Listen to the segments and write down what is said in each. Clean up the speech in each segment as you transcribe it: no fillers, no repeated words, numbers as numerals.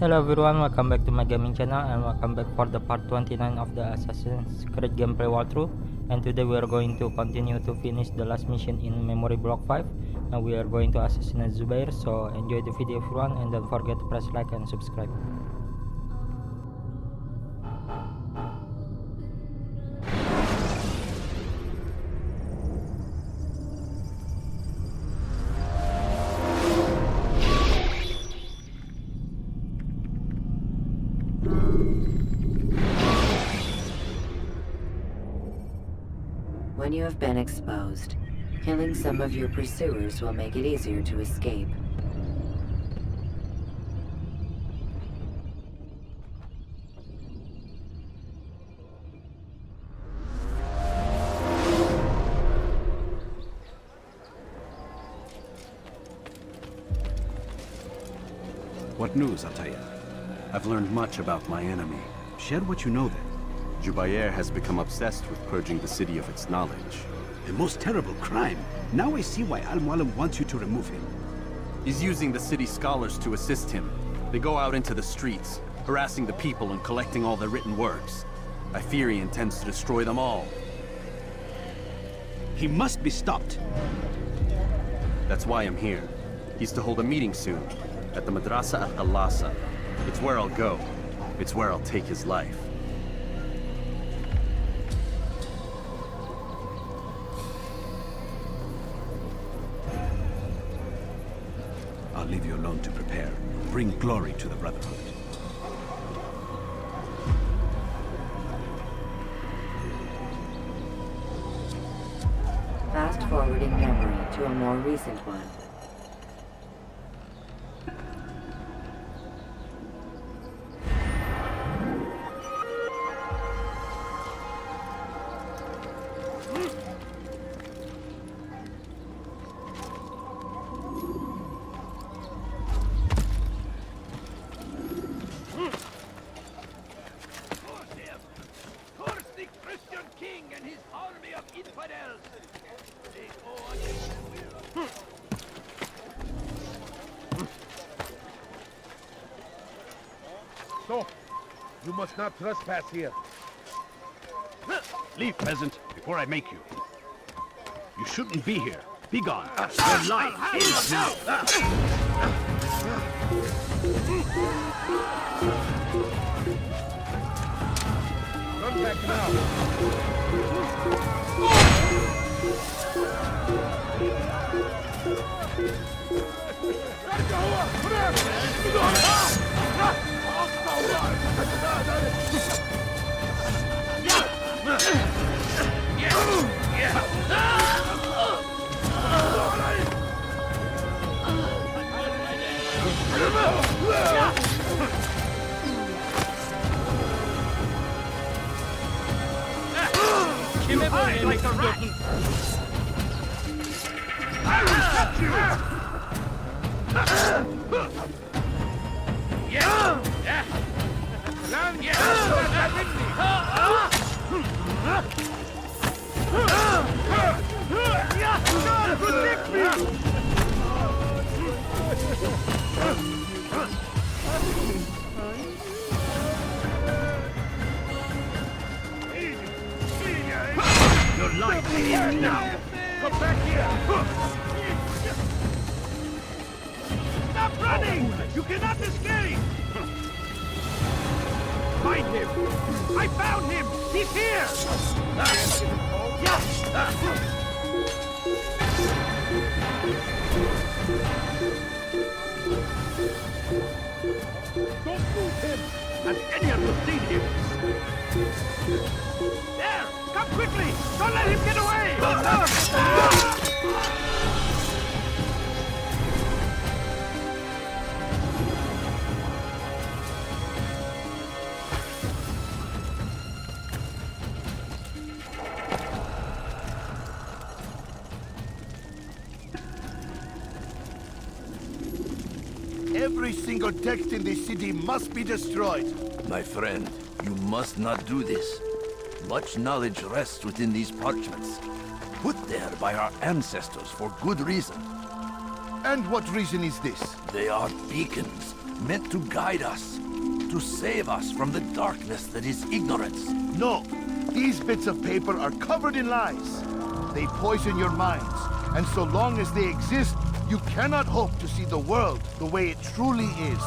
Hello everyone, welcome back to my gaming channel and welcome back for the part 29 of the Assassin's Creed gameplay walkthrough. And today we are going to continue to finish the last mission in Memory Block 5. And we are going to assassinate Jubair, so enjoy the video everyone and don't forget to press like and subscribe. When you have been exposed, killing some of your pursuers will make it easier to escape. What news, Altair? I've learned much about my enemy. Share what you know then. Jubair has become obsessed with purging the city of its knowledge. A most terrible crime. Now I see why Al-Mualim wants you to remove him. He's using the city scholars to assist him. They go out into the streets, harassing the people and collecting all their written works. I fear he intends to destroy them all. He must be stopped. That's why I'm here. He's to hold a meeting soon, at the Madrasa al-Qalasa. It's where I'll go. It's where I'll take his life. I'll leave you alone to prepare. Bring glory to the Brotherhood. Fast-forwarding memory to a more recent one. So, you must not trespass here. Leave, peasant, before I make you. You shouldn't be here. Be gone. Your life is now. Run back now. You hide like a rat. I will cut you. Protect me! Your life is now. Come back here! Stop running! You cannot escape! Find him! I found him! He's here! Don't move him! Has anyone seen him? There! Come quickly! Don't let him get away! Every single text in this city must be destroyed. My friend, you must not do this. Much knowledge rests within these parchments, put there by our ancestors for good reason. And what reason is this? They are beacons, meant to guide us, to save us from the darkness that is ignorance. No, these bits of paper are covered in lies. They poison your minds, and so long as they exist, you cannot hope to see the world the way it truly is.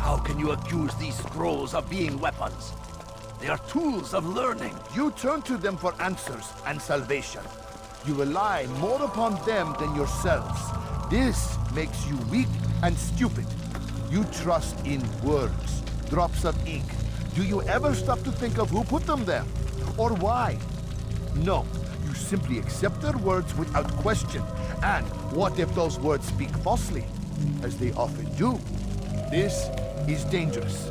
How can you accuse these scrolls of being weapons? They are tools of learning. You turn to them for answers and salvation. You rely more upon them than yourselves. This makes you weak and stupid. You trust in words, drops of ink. Do you ever stop to think of who put them there? Or why? No, you simply accept their words without question. And what if those words speak falsely? As they often do. This is dangerous.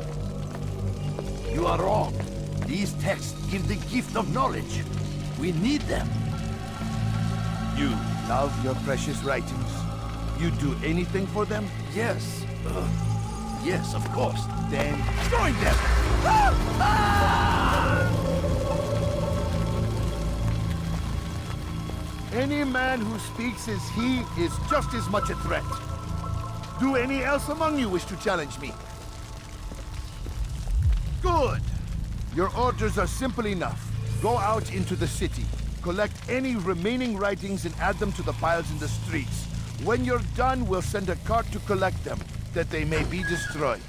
You are wrong. These texts give the gift of knowledge. We need them. You love your precious writings. You do anything for them? Yes. Yes, of course. Then join them! Any man who speaks as he is just as much a threat. Do any else among you wish to challenge me? Good! Your orders are simple enough. Go out into the city, collect any remaining writings and add them to the piles in the streets. When you're done, we'll send a cart to collect them, that they may be destroyed.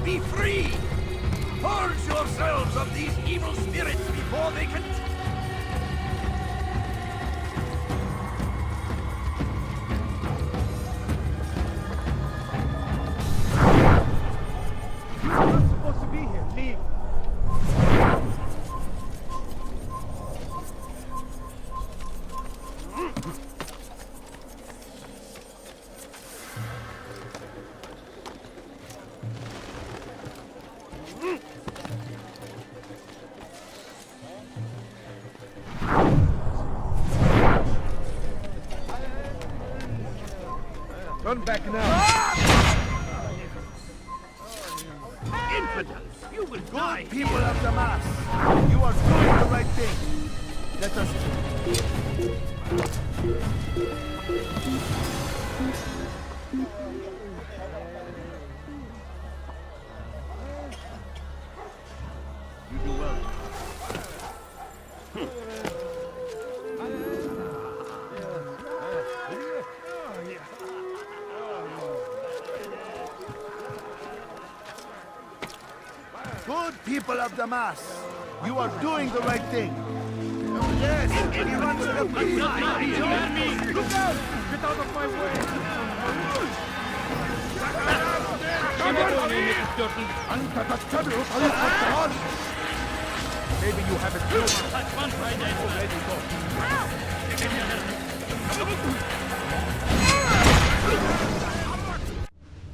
Be free! Purge yourselves of these evil spirits before they can... You're not supposed to be here. Leave. Turn back now. Infidels! You will die! People of Damascus, you are doing the right thing. Let us... You do well. Good people of Damascus, you are doing the right thing. Yes, anyone should have been. Look out! Get out of my way! Maybe you have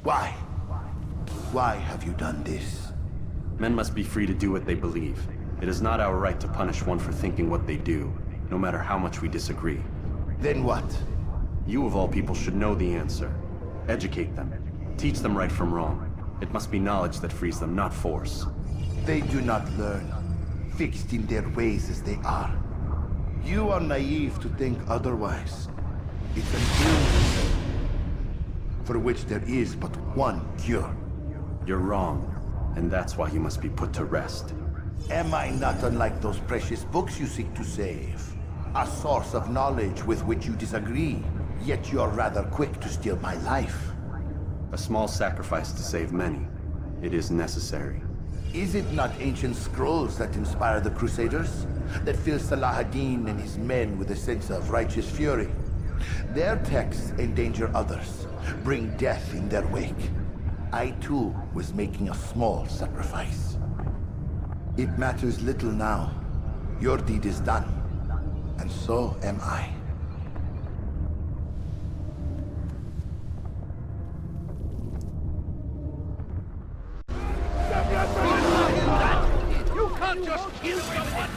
Why? Why have you done this? Men must be free to do what they believe. It is not our right to punish one for thinking what they do, no matter how much we disagree. Then what? You of all people should know the answer. Educate them. Teach them right from wrong. It must be knowledge that frees them, not force. They do not learn, fixed in their ways as they are. You are naive to think otherwise. It's an illness. for which there is but one cure. You're wrong, and that's why you must be put to rest. Am I not unlike those precious books you seek to save? A source of knowledge with which you disagree, yet you're rather quick to steal my life. A small sacrifice to save many. It is necessary. Is it not ancient scrolls that inspire the Crusaders? That fill Salah ad-Din and his men with a sense of righteous fury? Their texts endanger others, bring death in their wake. I too was making a small sacrifice. It matters little now. Your deed is done, and so am I. You can't just kill someone!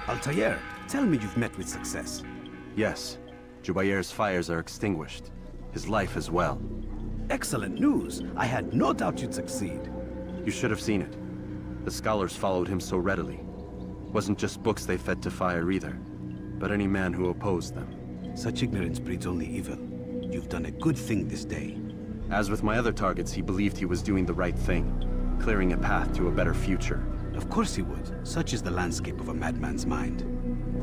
Altair, tell me you've met with success. Yes, Jubair's fires are extinguished. His life as well. Excellent news. I had no doubt you'd succeed. You should have seen it. The scholars followed him so readily. Wasn't just books they fed to fire either, but any man who opposed them. Such ignorance breeds only evil. You've done a good thing this day. As with my other targets, he believed he was doing the right thing, clearing a path to a better future. Of course he would. Such is the landscape of a madman's mind.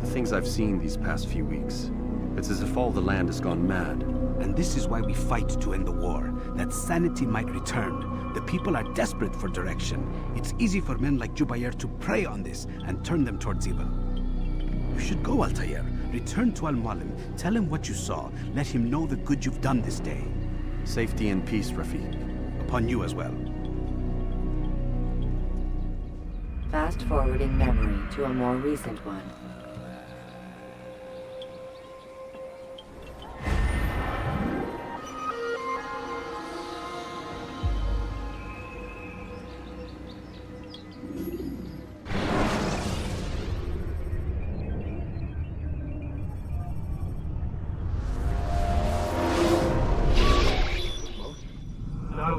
The things I've seen these past few weeks, it's as if all the land has gone mad. And this is why we fight to end the war, that sanity might return. The people are desperate for direction. It's easy for men like Jubair to prey on this and turn them towards evil. You should go, Altair. Return to Al-Mualim. Tell him what you saw. Let him know the good you've done this day. Safety and peace, Rafiq. Upon you as well. Fast-forwarding memory to a more recent one.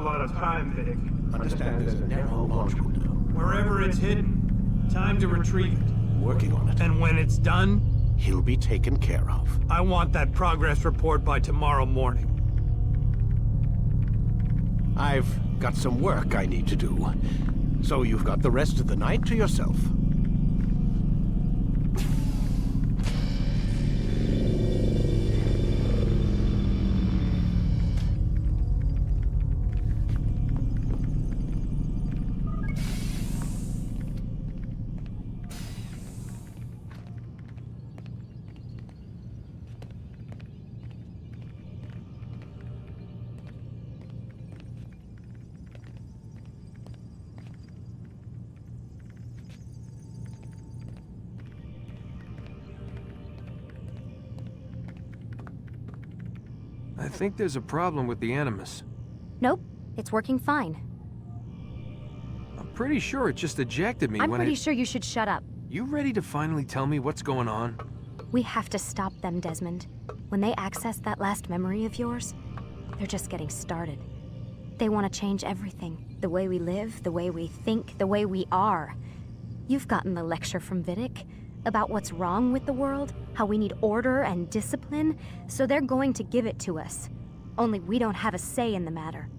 lot of time, Vic. Understand there's a narrow launch window. Wherever it's hidden, time to retrieve it. Working on it. And when it's done, He'll be taken care of. I want that progress report by tomorrow morning. I've got some work I need to do. So you've got the rest of the night to yourself. I think there's a problem with the Animus. Nope, it's working fine. I'm pretty sure it just ejected me I'm when pretty sure you should shut up. You ready to finally tell me what's going on? We have to stop them, Desmond. When they access that last memory of yours, they're just getting started. They want to change everything. The way we live, the way we think, the way we are. You've gotten the lecture from Vidic about what's wrong with the world, how we need order and discipline, so they're going to give it to us. Only we don't have a say in the matter.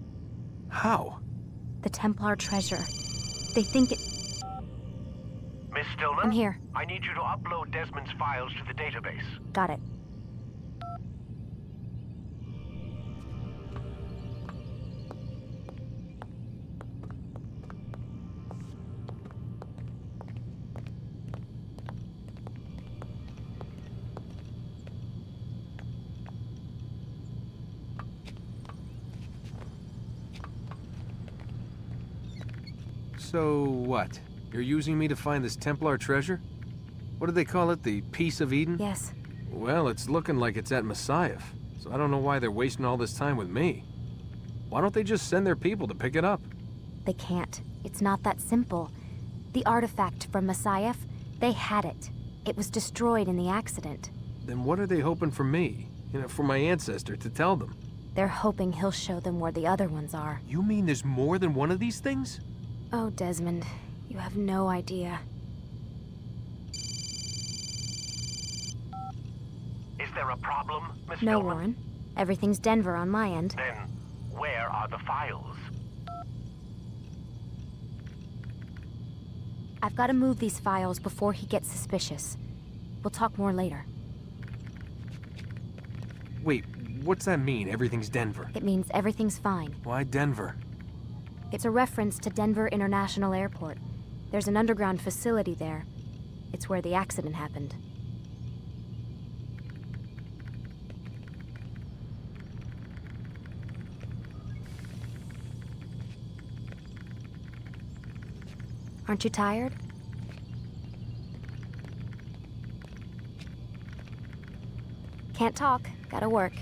How? The Templar treasure. They think it... Miss Stillman? I'm here. I need you to upload Desmond's files to the database. Got it. So what? You're using me to find this Templar treasure? What do they call it? The Piece of Eden? Yes. Well, it's looking like it's at Masyaf, so I don't know why they're wasting all this time with me. Why don't they just send their people to pick it up? They can't. It's not that simple. The artifact from Masyaf, they had it. It was destroyed in the accident. Then what are they hoping for me? You know, for my ancestor to tell them? They're hoping he'll show them where the other ones are. You mean there's more than one of these things? Oh, Desmond, you have no idea. Is there a problem, Miss No, Stillman? Warren. Everything's Denver on my end. Then, where are the files? I've got to move these files before he gets suspicious. We'll talk more later. Wait, what's that mean, everything's Denver? It means everything's fine. Why Denver? It's a reference to Denver International Airport. There's an underground facility there. It's where the accident happened. Aren't you tired? Can't talk. Gotta work.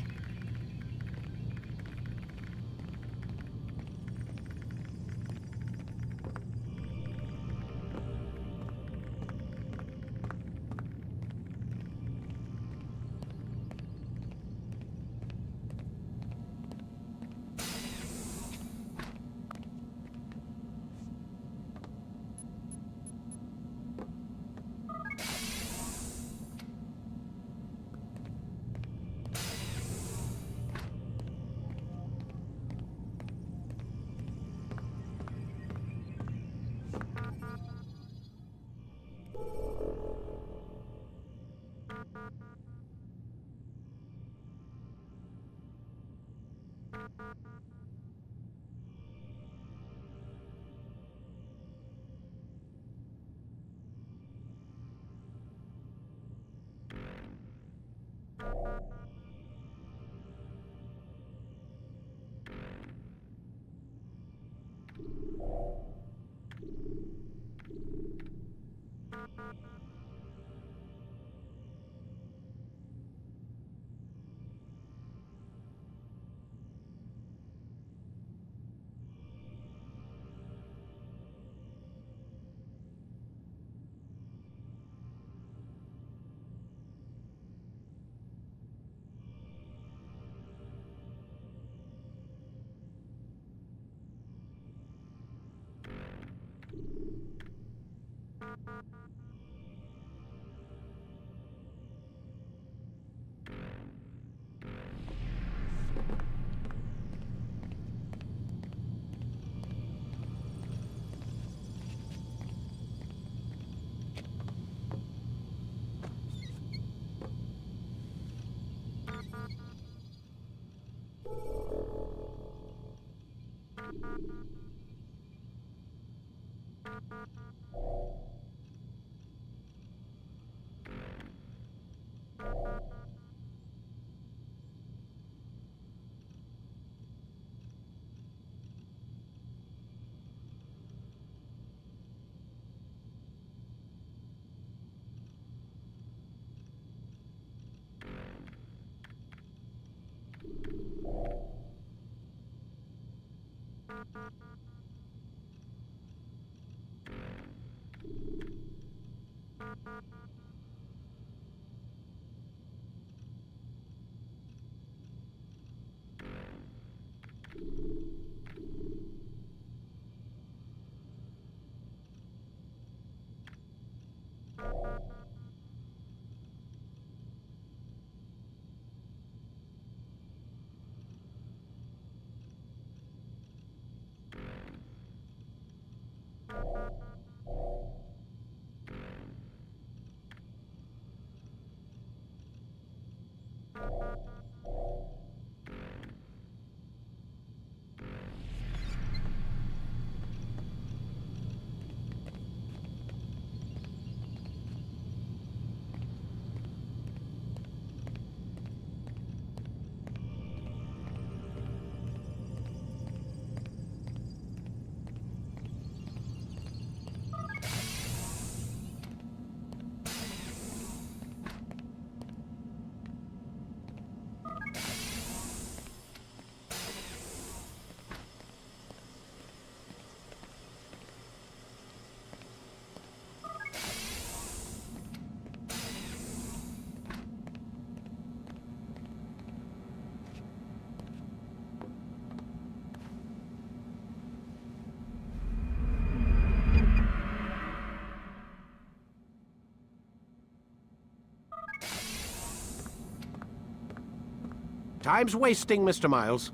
Time's wasting, Mr. Miles.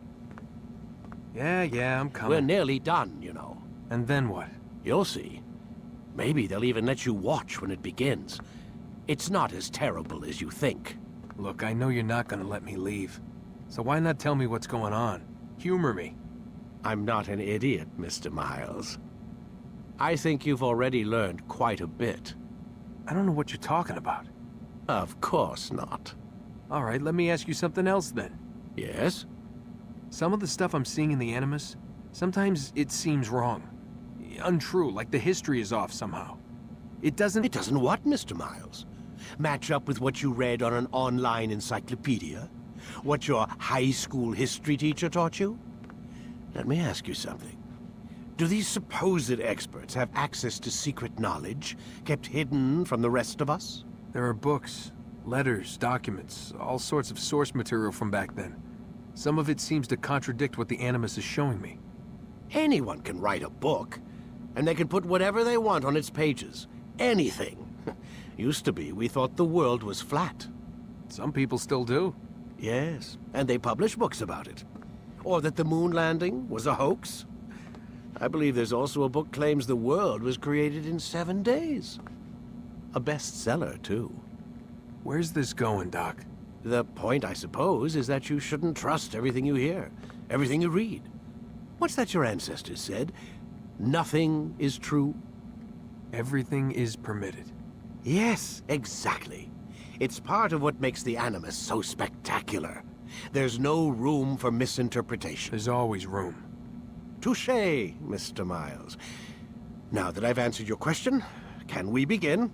Yeah, I'm coming. We're nearly done, you know. And then what? You'll see. Maybe they'll even let you watch when it begins. It's not as terrible as you think. Look, I know you're not gonna let me leave. So why not tell me what's going on? Humor me. I'm not an idiot, Mr. Miles. I think you've already learned quite a bit. I don't know what you're talking about. Of course not. All right, let me ask you something else then. Yes? Some of the stuff I'm seeing in the Animus, sometimes it seems wrong. Untrue, like the history is off somehow. It doesn't... It doesn't what, Mr. Miles? Match up with what you read on an online encyclopedia? What your high school history teacher taught you? Let me ask you something. Do these supposed experts have access to secret knowledge kept hidden from the rest of us? There are books, letters, documents, all sorts of source material from back then. Some of it seems to contradict what the Animus is showing me. Anyone can write a book, and they can put whatever they want on its pages. Anything. Used to be, we thought the world was flat. Some people still do. Yes, and they publish books about it. Or that the moon landing was a hoax. I believe there's also a book claims the world was created in 7 days. A bestseller, too. Where's this going, Doc? The point, I suppose, is that you shouldn't trust everything you hear, everything you read. What's that your ancestors said? Nothing is true? Everything is permitted. Yes, exactly. It's part of what makes the Animus so spectacular. There's no room for misinterpretation. There's always room. Touché, Mr. Miles. Now that I've answered your question, can we begin?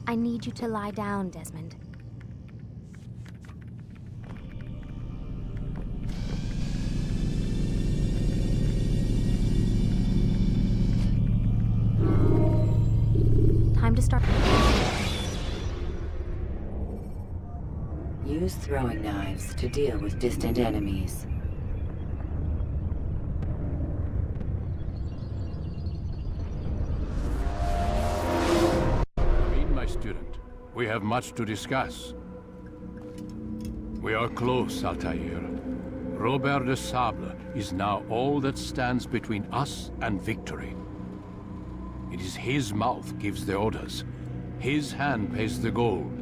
I need you to lie down, Desmond. Time to start. Use throwing knives to deal with distant enemies. My student, we have much to discuss. We are close, Altair. Robert de Sable is now all that stands between us and victory. It is his mouth gives the orders. His hand pays the gold.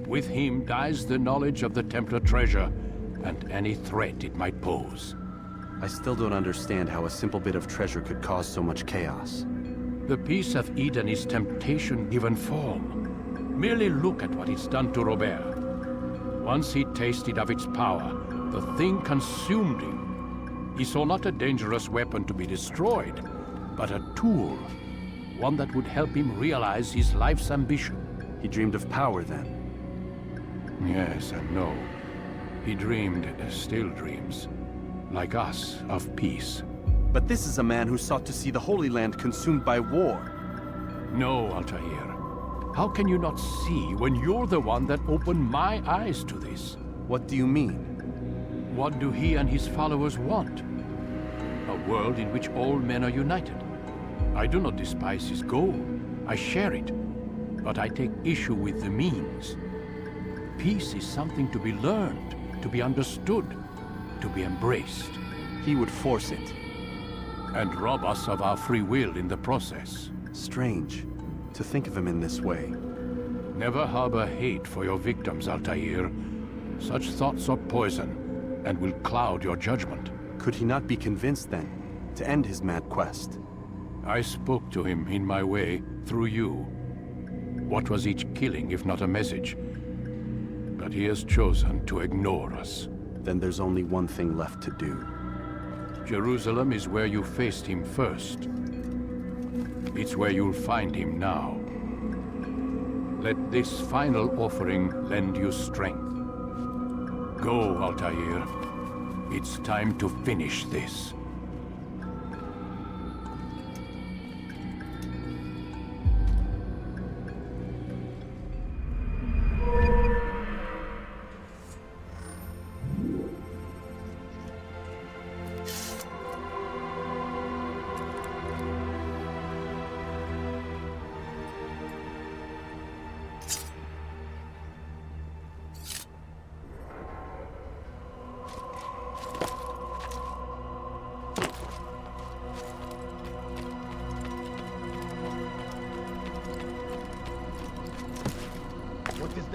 With him dies the knowledge of the Templar treasure and any threat it might pose. I still don't understand how a simple bit of treasure could cause so much chaos. The peace of Eden is temptation given form. Merely look at what it's done to Robert. Once he tasted of its power, the thing consumed him. He saw not a dangerous weapon to be destroyed, but a tool. One that would help him realize his life's ambition. He dreamed of power then? Yes and no. He dreamed, still dreams, like us, of peace. But this is a man who sought to see the Holy Land consumed by war. No, Altair. How can you not see when you're the one that opened my eyes to this? What do you mean? What do he and his followers want? A world in which all men are united. I do not despise his goal. I share it. But I take issue with the means. Peace is something to be learned, to be understood, to be embraced. He would force it. And rob us of our free will in the process. Strange to think of him in this way. Never harbor hate for your victims, Altair. Such thoughts are poison and will cloud your judgment. Could he not be convinced then to end his mad quest? I spoke to him in my way through you. What was each killing if not a message? But he has chosen to ignore us. Then there's only one thing left to do. Jerusalem is where you faced him first. It's where you'll find him now. Let this final offering lend you strength. Go, Altair. It's time to finish this.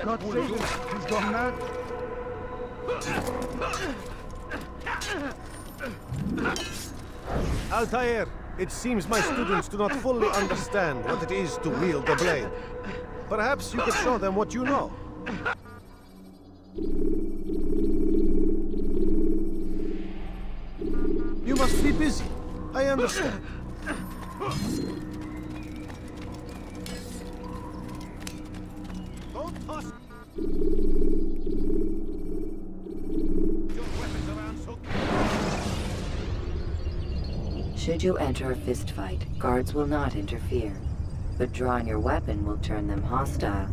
God save him! He's gone mad! Altair, it seems my students do not fully understand what it is to wield the blade. Perhaps you could show them what you know. You must be busy. I understand. Don't toss your weapons around so... Should you enter a fistfight, guards will not interfere, but drawing your weapon will turn them hostile.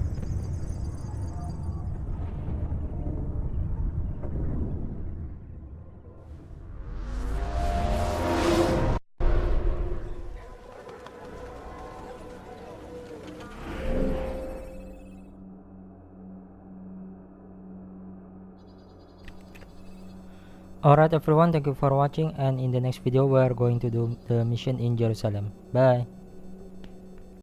Alright everyone, thank you for watching, and in the next video we are going to do the mission in Jerusalem. Bye.